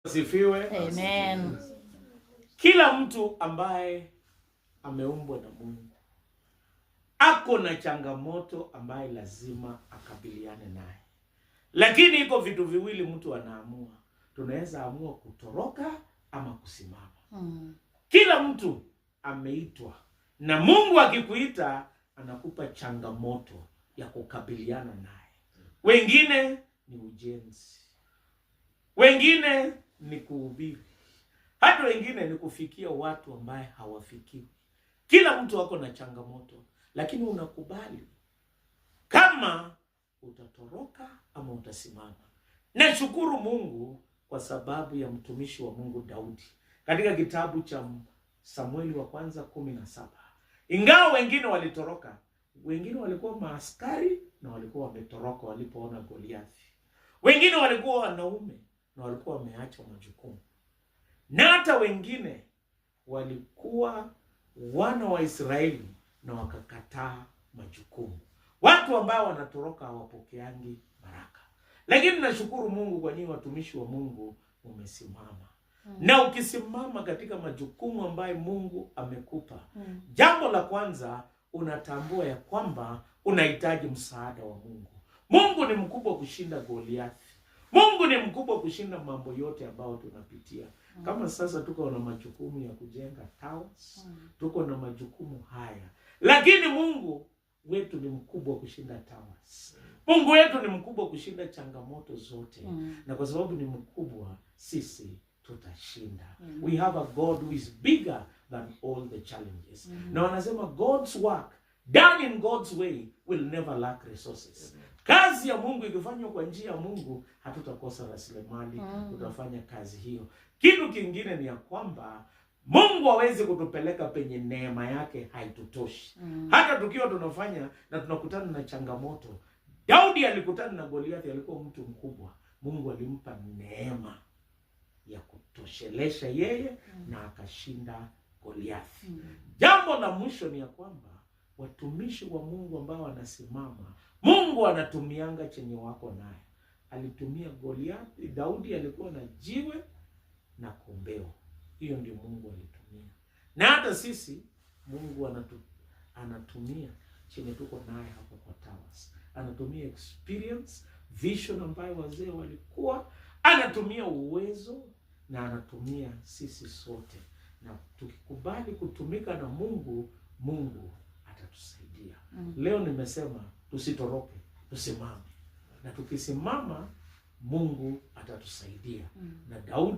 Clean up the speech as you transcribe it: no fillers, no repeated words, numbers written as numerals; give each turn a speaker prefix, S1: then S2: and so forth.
S1: Asifiwe.
S2: Amen.
S1: Kila mtu ambaye ameumbwa na Mungu ako na changamoto ambaye lazima akabiliane naye. Lakini iko vitu viwili mtu anaamua. Tunaweza amua kutoroka ama kusimama. Kila mtu ameitwa. Na Mungu akikuita anakupa changamoto ya kukabiliana naye. Wengine ni ujenzi. Wengine ni kuhubiri. Hata wengine ni kufikia watu ambaye hawafikiwi. Kila mtu wako na changamoto, lakini unakubali kama utatoroka ama utasimama. Nashukuru Mungu kwa sababu ya mtumishi wa Mungu Daudi. Katika kitabu cha Samueli wa kwanza 17. Ingawa wengine walitoroka, wengine walikuwa maaskari na walikuwa wametoroka walipoona Goliathi. Wengine walikuwa wanaume na walikuwa wameacha majukumu. Na hata wengine walikuwa wana wa Israeli na wakakataa majukumu. Watu ambao wanatoroka hawapokeangi baraka. Lakini nashukuru Mungu kwa nyinyi watumishi wa Mungu umesimama. Na ukisimama katika majukumu ambayo Mungu amekupa. Jambo la kwanza unatambua ya kwamba unahitaji msaada wa Mungu. Mungu ni mkubwa kushinda Goliathi. Mungu ni mkubwa kushinda mambo yote ambayo tunapitia. Kama sasa tuko na majukumu ya kujenga towers, tuko na majukumu haya. Lakini Mungu wetu ni mkubwa kushinda towers. Mungu wetu ni mkubwa kushinda changamoto zote. Na kwa sababu ni mkubwa, sisi tutashinda. We have a God who is bigger than all the challenges. Na wanasema God's work done in God's way will never lack resources. Kazi ya Mungu ikifanywa kwa njia ya Mungu, hatutakosa rasilimali, tutafanya kazi hiyo. Kitu kingine ni ya kwamba Mungu hawezi kutupeleka penye neema yake haitutoshi. Hata tukiwa tunafanya na tunakutana na changamoto. Daudi alikutana na Goliathi, alikuwa mtu mkubwa. Mungu alimpa neema ya kutoshelesha yeye na akashinda Goliathi. Jambo la mwisho ni ya kwamba watumishi wa Mungu ambao wanasimama, Mungu anatumianga chenye wako naye. Alitumia Goliathi, Daudi alikuwa na jiwe na kombeo. Hiyo ndio Mungu alitumia. Na hata sisi Mungu anatumia chenye tuko naye hapo kwa towers. Anatumia experience, vision ambayo wazee walikuwa, anatumia uwezo na anatumia sisi sote. Na tukikubali kutumika na Mungu, Mungu atatusaidia. Leo nimesema tusitoroke, tusimame. Na tukisimama Mungu atatusaidia. Na Daudi